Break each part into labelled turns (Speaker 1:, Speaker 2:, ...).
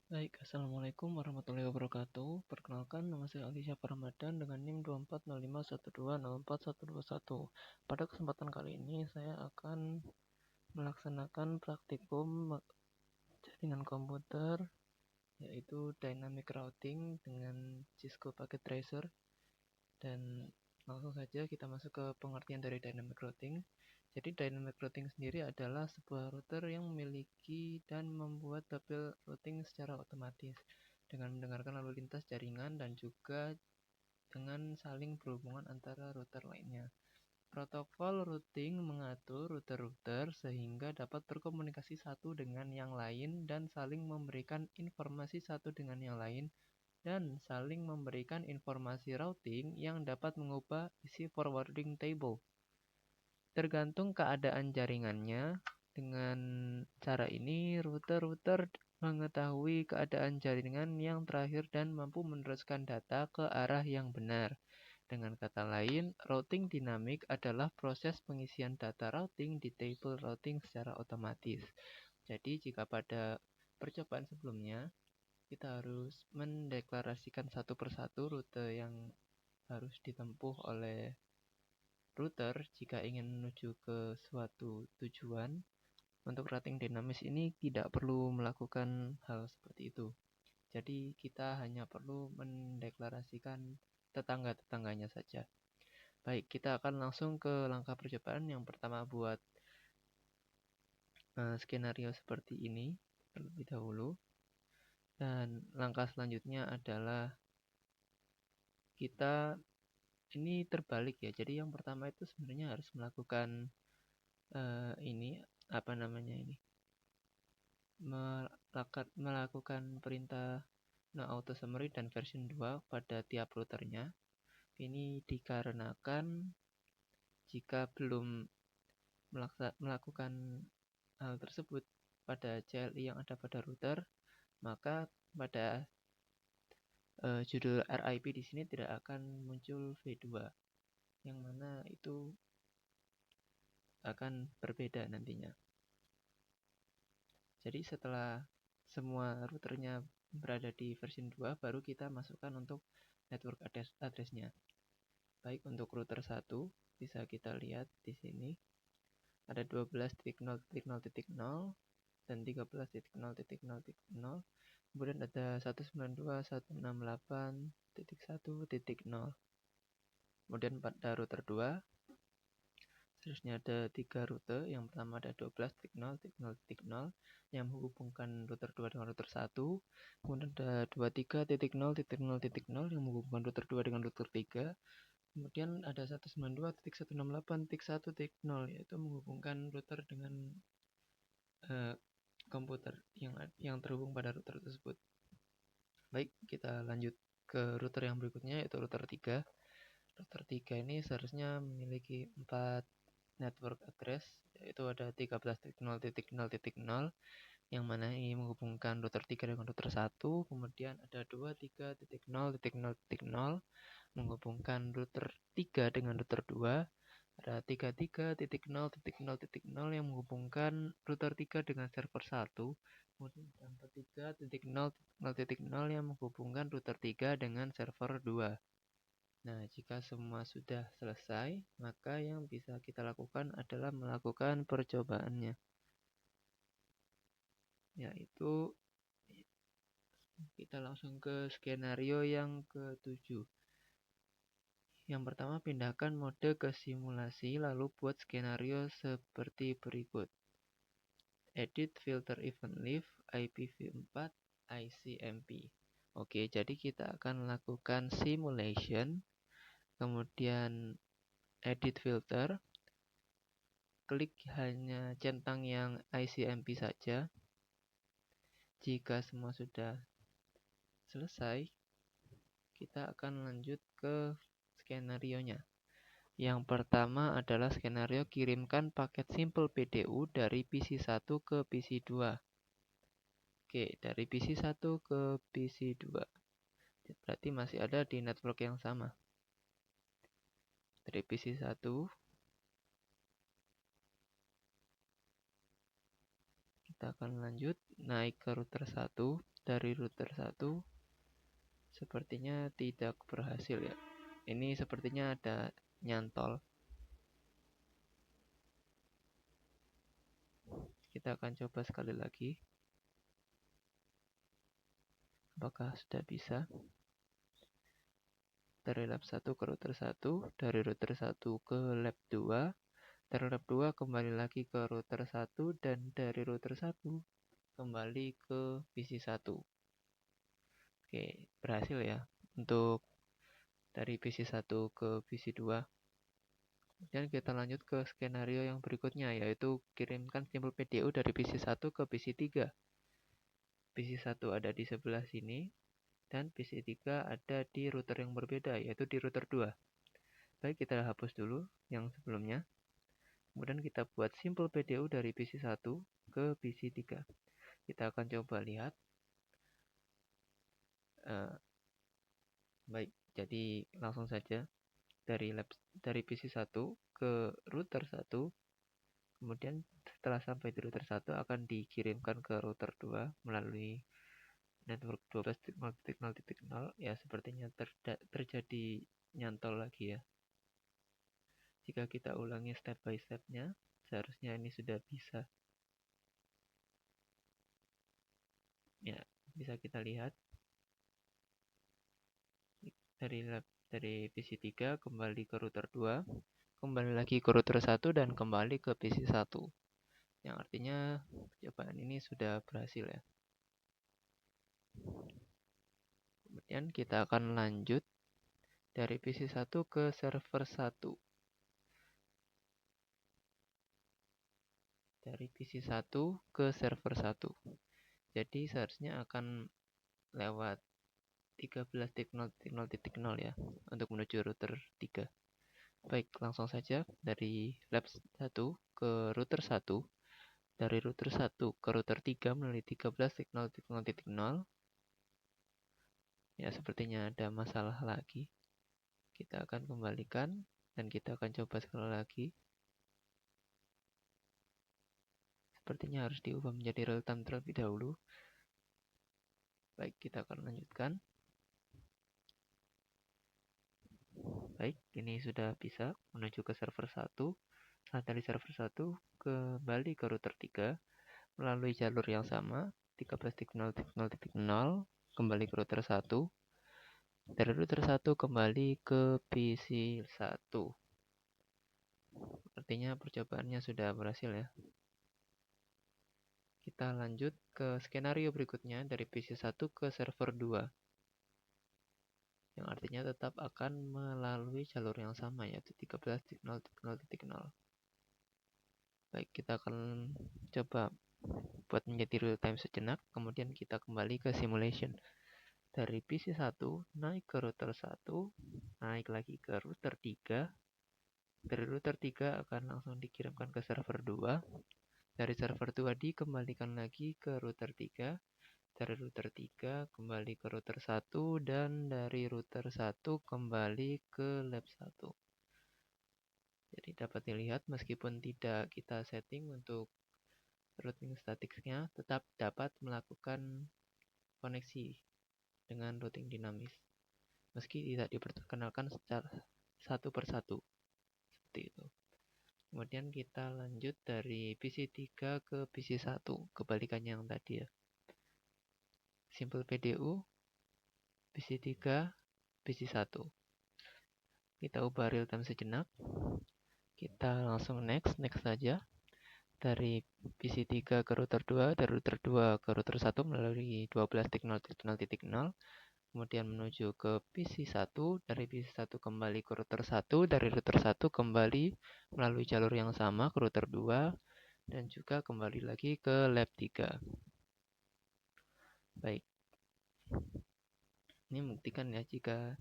Speaker 1: Baik, Assalamualaikum warahmatullahi wabarakatuh. Perkenalkan, nama saya Ali Syafar Ramadan dengan NIM 240512041121. Pada kesempatan kali ini, saya akan melaksanakan praktikum jaringan komputer, yaitu Dynamic Routing dengan Cisco Packet Tracer. Dan langsung saja kita masuk ke pengertian dari Dynamic Routing. Jadi Dynamic Routing sendiri adalah sebuah router yang memiliki dan membuat tabel routing secara otomatis dengan mendengarkan lalu lintas jaringan dan juga dengan saling berhubungan antara router lainnya. Protokol routing mengatur router-router sehingga dapat berkomunikasi satu dengan yang lain dan saling memberikan informasi satu dengan yang lain dan saling memberikan informasi routing yang dapat mengubah isi forwarding table. Tergantung keadaan jaringannya. Dengan cara ini, router-router mengetahui keadaan jaringan yang terakhir dan mampu meneruskan data ke arah yang benar. Dengan kata lain, routing dinamik adalah proses pengisian data routing di table routing secara otomatis. Jadi, jika pada percobaan sebelumnya, kita harus mendeklarasikan satu persatu rute yang harus ditempuh oleh router jika ingin menuju ke suatu tujuan. Untuk routing dinamis ini tidak perlu melakukan hal seperti itu. Jadi kita hanya perlu mendeklarasikan tetangga-tetangganya saja. Baik, kita akan langsung ke langkah percobaan. Yang pertama buat skenario seperti ini terlebih dahulu. Dan langkah selanjutnya adalah kita ini terbalik ya. Jadi yang pertama itu sebenarnya harus melakukan ini apa namanya ini melakukan perintah no auto summary dan version 2 pada tiap routernya. Ini dikarenakan jika belum melakukan hal tersebut pada CLI yang ada pada router, maka pada judul RIP di sini tidak akan muncul V2, yang mana itu akan berbeda nantinya. Jadi setelah semua routernya berada di version 2, baru kita masukkan untuk network address-nya. Baik, untuk router 1 bisa kita lihat di sini ada 12.0.0.0 dan 13.0.0.0. Kemudian ada 192.168.1.0. Kemudian pada router 2 seterusnya ada 3 rute. Yang pertama ada 12.0.0.0 yang menghubungkan router 2 dengan router 1. Kemudian ada 23.0.0.0 yang menghubungkan router 2 dengan router 3. Kemudian ada 192.168.1.0 yaitu menghubungkan router dengan komputer yang terhubung pada router tersebut. Baik, kita lanjut ke router yang berikutnya yaitu router 3. Router 3 ini seharusnya memiliki 4 network address, yaitu ada 13.0.0.0 yang mana ini menghubungkan router 3 dengan router 1. Kemudian ada 23.0.0.0 menghubungkan router 3 dengan router 2. Ada 33.0.0.0 yang menghubungkan router 3 dengan server 1. Kemudian ada 43.0.0.0 yang menghubungkan router 3 dengan server 2. Nah, jika semua sudah selesai, maka yang bisa kita lakukan adalah melakukan percobaannya. Yaitu kita langsung ke skenario yang ke-7. Yang pertama, pindahkan mode ke simulasi, lalu buat skenario seperti berikut. Edit filter event leaf IPv4 ICMP. Oke, jadi kita akan lakukan simulation, kemudian edit filter, klik hanya centang yang ICMP saja. Jika semua sudah selesai, kita akan lanjut ke skenario-nya. Yang pertama adalah skenario kirimkan paket simple PDU dari PC1 ke PC2. Oke, dari PC1 ke PC2. Berarti masih ada di network yang sama. Dari PC1 kita akan lanjut naik ke router 1. dari router 1 sepertinya tidak berhasil ya. Ini sepertinya ada nyantol. Kita akan coba sekali lagi. Apakah sudah bisa? Dari lab 1 ke router 1, dari router 1 ke lab 2, dari lab 2 kembali lagi ke router 1, dan dari router 1 kembali ke PC 1. Oke, berhasil ya untuk dari PC 1 ke PC 2. Kemudian kita lanjut ke skenario yang berikutnya, yaitu kirimkan simpel PDU dari PC 1 ke PC 3. PC 1 ada di sebelah sini, dan PC 3 ada di router yang berbeda, yaitu di router 2. Baik, kita hapus dulu yang sebelumnya. Kemudian kita buat simple PDU dari PC 1 ke PC 3. Kita akan coba lihat. Baik, jadi langsung saja dari PC 1 ke router 1. Kemudian setelah sampai di router 1 akan dikirimkan ke router 2 melalui network 12.0.0.0. Ya, sepertinya terjadi nyantol lagi ya. Jika kita ulangi step by stepnya, seharusnya ini sudah bisa. Ya, bisa kita lihat dari PC 3 kembali ke router 2, kembali lagi ke router 1, dan kembali ke PC 1. Yang artinya percobaan ini sudah berhasil ya. Kemudian kita akan lanjut dari PC 1 ke server 1. Dari PC 1 ke server 1. Jadi seharusnya akan lewat 13.0.0.0 ya untuk menuju router 3. Baik, langsung saja dari lab 1 ke router 1. Dari router 1 ke router 3 melalui 13.0.0.0. Ya, sepertinya ada masalah lagi. Kita akan kembalikan dan kita akan coba sekali lagi. Sepertinya harus diubah menjadi real time terlebih dahulu. Baik, kita akan lanjutkan. Baik, ini sudah bisa menuju ke server 1. Nah, dari server 1 kembali ke router 3 melalui jalur yang sama, 13.0.0.0, kembali ke router 1. Dari router 1 kembali ke PC 1. Artinya percobaannya sudah berhasil ya. Kita lanjut ke skenario berikutnya dari PC 1 ke server 2. Yang artinya tetap akan melalui jalur yang sama, yaitu 13.0.0.0. Baik, kita akan coba buat menjadi real time sejenak, kemudian kita kembali ke simulation. Dari PC 1 naik ke router 1, naik lagi ke router 3. Dari router 3 akan langsung dikirimkan ke server 2. Dari server 2 dikembalikan lagi ke router 3. Dari router 3 kembali ke router 1, dan dari router 1 kembali ke lab 1. Jadi dapat dilihat meskipun tidak kita setting untuk routing statiknya, tetap dapat melakukan koneksi dengan routing dinamis meski tidak diperkenalkan secara satu persatu seperti itu. Kemudian kita lanjut dari PC 3 ke PC 1, kebalikannya yang tadi ya. Simple PDU PC 3 PC 1. Kita ubah real time sejenak. Kita langsung next saja. Dari PC 3 ke router 2, dari router 2 ke router 1 melalui 12.0.0.0. Kemudian menuju ke PC 1, dari PC 1 kembali ke router 1, dari router 1 kembali melalui jalur yang sama ke router 2, dan juga kembali lagi ke lab 3. Baik, ini membuktikan ya jika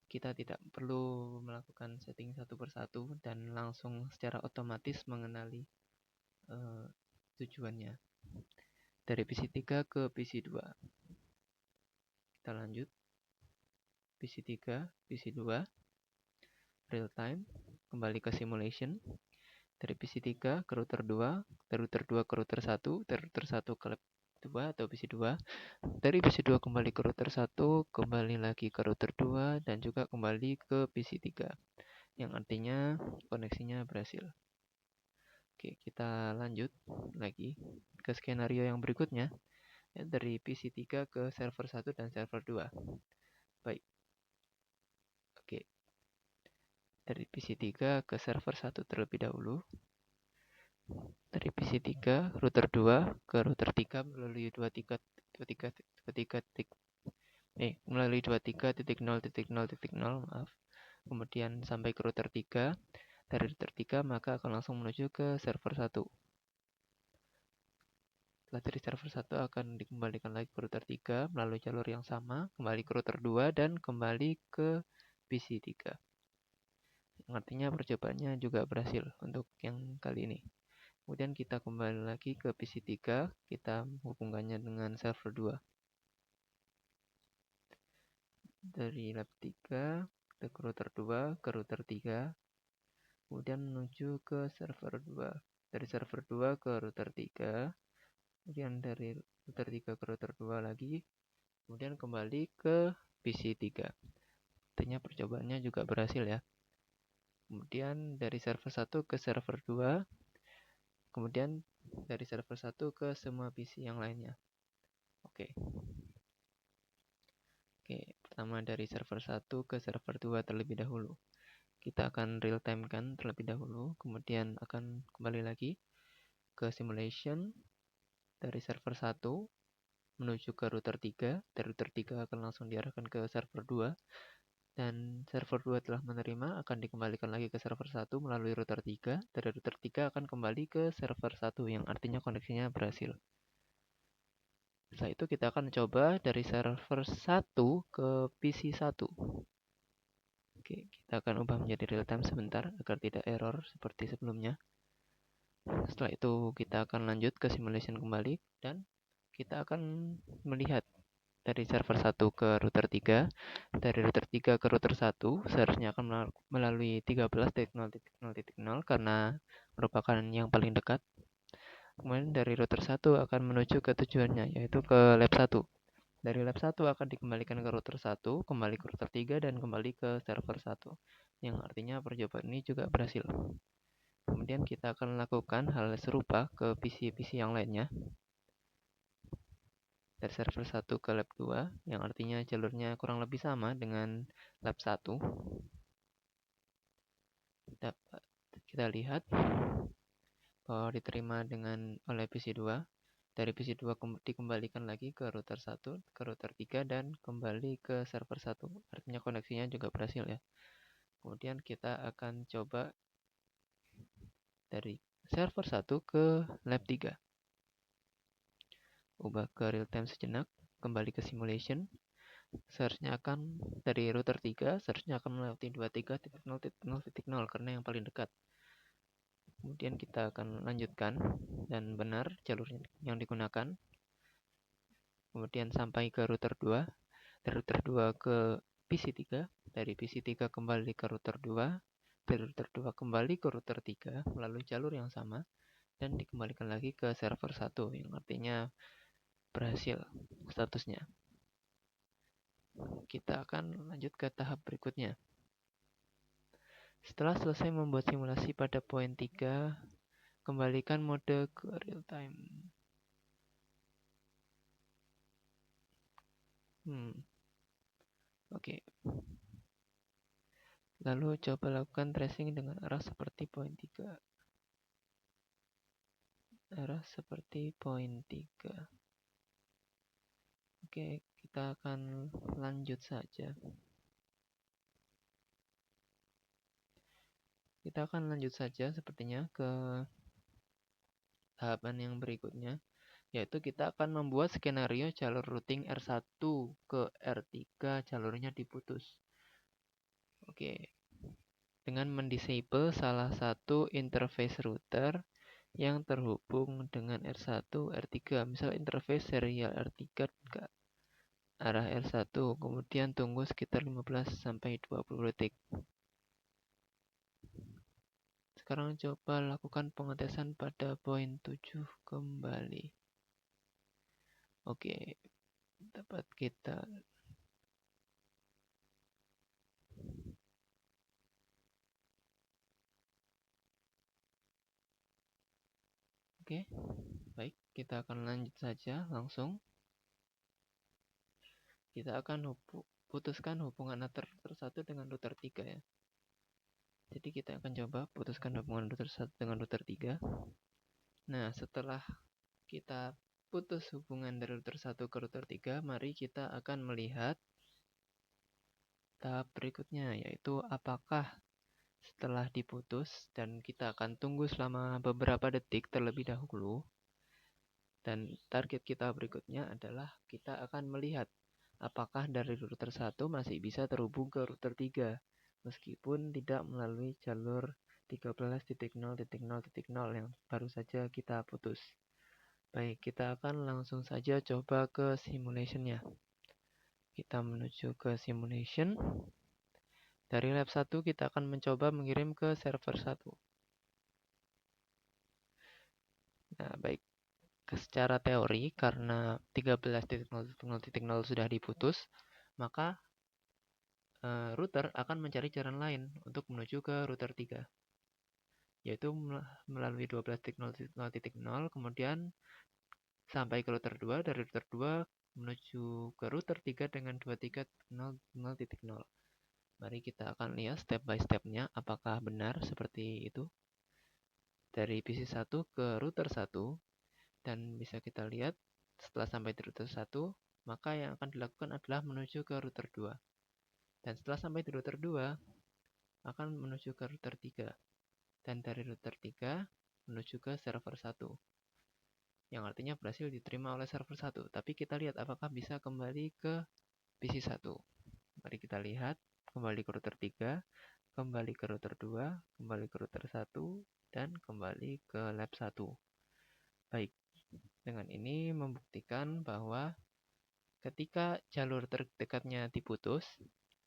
Speaker 1: kita tidak perlu melakukan setting satu persatu dan langsung secara otomatis mengenali tujuannya. Dari PC 3 ke PC 2. Kita lanjut. PC 3, PC 2, real time, kembali ke simulation. Dari PC 3 ke router 2, dari router 2 ke router 1, dari router 1 ke lab 2 atau PC2. Dari PC2 kembali ke router 1, kembali lagi ke router 2, dan juga kembali ke PC3. Yang artinya koneksinya berhasil. Oke, kita lanjut lagi ke skenario yang berikutnya. Dari PC3 ke server 1 dan server 2. Baik. Oke. Dari PC3 ke server 1 terlebih dahulu. Dari PC3 router 2 ke router 3 melalui 23.0.0.0, maaf. Kemudian sampai ke router 3. Dari router 3 maka akan langsung menuju ke server 1. Setelah dari server 1 akan dikembalikan lagi ke router 3 melalui jalur yang sama, kembali ke router 2 dan kembali ke PC3. Yang artinya percobaannya juga berhasil untuk yang kali ini. Kemudian kita kembali lagi ke PC3, kita hubungkannya dengan server 2. Dari lab 3 ke router 2 ke router 3, kemudian menuju ke server 2. Dari server 2 ke router 3, kemudian dari router 3 ke router 2 lagi, kemudian kembali ke PC3. Artinya percobaannya juga berhasil ya. Kemudian dari server 1 ke server 2, kemudian dari server 1 ke semua PC yang lainnya. Oke, pertama dari server 1 ke server 2 terlebih dahulu. Kita akan real time kan terlebih dahulu, kemudian akan kembali lagi ke simulation dari server 1 menuju ke router 3. Dari router 3 akan langsung diarahkan ke server 2. Dan server 2 telah menerima, akan dikembalikan lagi ke server 1 melalui router 3. Dari router 3 akan kembali ke server 1, yang artinya koneksinya berhasil. Setelah itu kita akan coba dari server 1 ke PC 1. Oke, kita akan ubah menjadi real time sebentar agar tidak error seperti sebelumnya. Setelah itu kita akan lanjut ke simulation kembali dan kita akan melihat dari server 1 ke router 3. Dari router 3 ke router 1 seharusnya akan melalui 13.0.0.0 karena merupakan yang paling dekat. Kemudian dari router 1 akan menuju ke tujuannya, yaitu ke lab 1. Dari lab 1 akan dikembalikan ke router 1, kembali ke router 3, dan kembali ke server 1. Yang artinya percobaan ini juga berhasil. Kemudian kita akan lakukan hal serupa ke PC-PC yang lainnya. Dari server 1 ke lab 2, yang artinya jalurnya kurang lebih sama dengan lab 1. Kita lihat bahwa diterima oleh PC2. Dari PC2 dikembalikan lagi ke router 1, ke router 3, dan kembali ke server 1. Artinya koneksinya juga berhasil ya. Kemudian kita akan coba dari server 1 ke lab 3. Ubah ke real time sejenak, kembali ke simulation. Seharusnya akan dari router 3, seharusnya akan melewati 23.0.0.0 karena yang paling dekat. Kemudian kita akan lanjutkan dan benar jalur yang digunakan. Kemudian sampai ke router 2, dari router 2 ke PC3, dari PC3 kembali ke router 2, dari router 2 kembali ke router 3 melalui jalur yang sama dan dikembalikan lagi ke server 1, yang artinya berhasil statusnya. Kita akan lanjut ke tahap berikutnya. Setelah selesai membuat simulasi pada poin 3, kembalikan mode ke real time. Oke. Lalu coba lakukan tracing dengan arah seperti poin 3. Arah seperti poin 3. Oke, kita akan lanjut saja. Kita akan lanjut saja sepertinya ke tahapan yang berikutnya, yaitu kita akan membuat skenario jalur routing R1 ke R3 jalurnya diputus. Oke, dengan mendisable salah satu interface router yang terhubung dengan R1, R3. Misal interface serial R3 ke arah R1, kemudian tunggu sekitar 15-20 detik. Sekarang coba lakukan pengetesan pada poin 7 kembali. Oke, dapat kita Oke, baik, kita akan lanjut saja langsung. Kita akan putuskan hubungan router 1 dengan router 3 ya. Jadi kita akan coba putuskan hubungan router 1 dengan router 3. Nah, setelah kita putus hubungan dari router 1 ke router 3, mari kita akan melihat tahap berikutnya, yaitu apakah setelah diputus, dan kita akan tunggu selama beberapa detik terlebih dahulu. Dan target kita berikutnya adalah kita akan melihat apakah dari router 1 masih bisa terhubung ke router 3 meskipun tidak melalui jalur 13.0.0.0 yang baru saja kita putus. Baik, kita akan langsung saja coba ke simulation-nya. Kita menuju ke simulation. Dari lab 1 kita akan mencoba mengirim ke server 1. Nah, baik. Secara teori, karena 13.0.0.0 sudah diputus, maka router akan mencari jalan lain untuk menuju ke router 3, yaitu melalui 12.0.0, kemudian sampai ke router 2, dari router 2 menuju ke router 3 dengan 23.0.0. Mari kita akan lihat step by step-nya apakah benar seperti itu. Dari PC1 ke router 1, dan bisa kita lihat setelah sampai di router 1, maka yang akan dilakukan adalah menuju ke router 2. Dan setelah sampai di router 2, akan menuju ke router 3. Dan dari router 3 menuju ke server 1. Yang artinya berhasil diterima oleh server 1. Tapi kita lihat apakah bisa kembali ke PC1. Mari kita lihat, kembali ke router 3, kembali ke router 2, kembali ke router 1, dan kembali ke lab 1. Baik, dengan ini membuktikan bahwa ketika jalur terdekatnya diputus,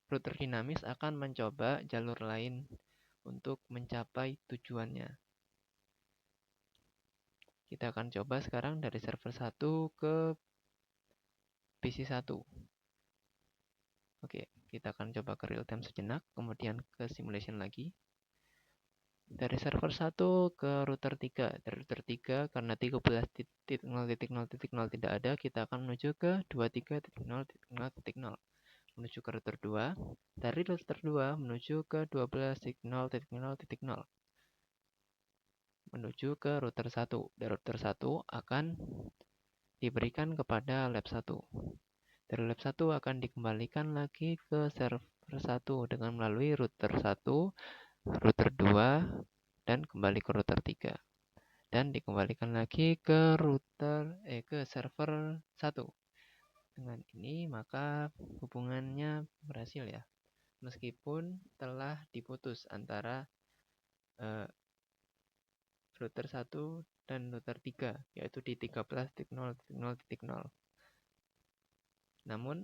Speaker 1: router dinamis akan mencoba jalur lain untuk mencapai tujuannya. Kita akan coba sekarang dari server 1 ke PC1. Oke, kita akan coba ke real time sejenak, kemudian ke simulation lagi. Dari server 1 ke router 3. Dari router 3, karena 13.0.0.0 tidak ada, kita akan menuju ke 23.0.0.0. Menuju ke router 2. Dari router 2 menuju ke 12.0.0.0. Menuju ke router 1. Dari router 1 akan diberikan kepada lab 1. Dari lab 1 akan dikembalikan lagi ke server 1 dengan melalui router 1, router 2, dan kembali ke router 3. Dan dikembalikan lagi ke server 1. Dengan ini maka hubungannya berhasil ya. Meskipun telah diputus antara router 1 dan router 3, yaitu di 13.0.0.0. Namun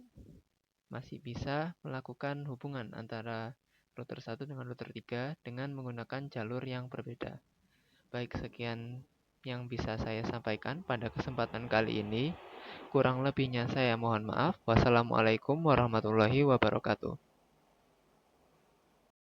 Speaker 1: masih bisa melakukan hubungan antara router 1 dengan router 3 dengan menggunakan jalur yang berbeda. Baik, sekian yang bisa saya sampaikan pada kesempatan kali ini. Kurang lebihnya saya mohon maaf. Wassalamualaikum warahmatullahi wabarakatuh.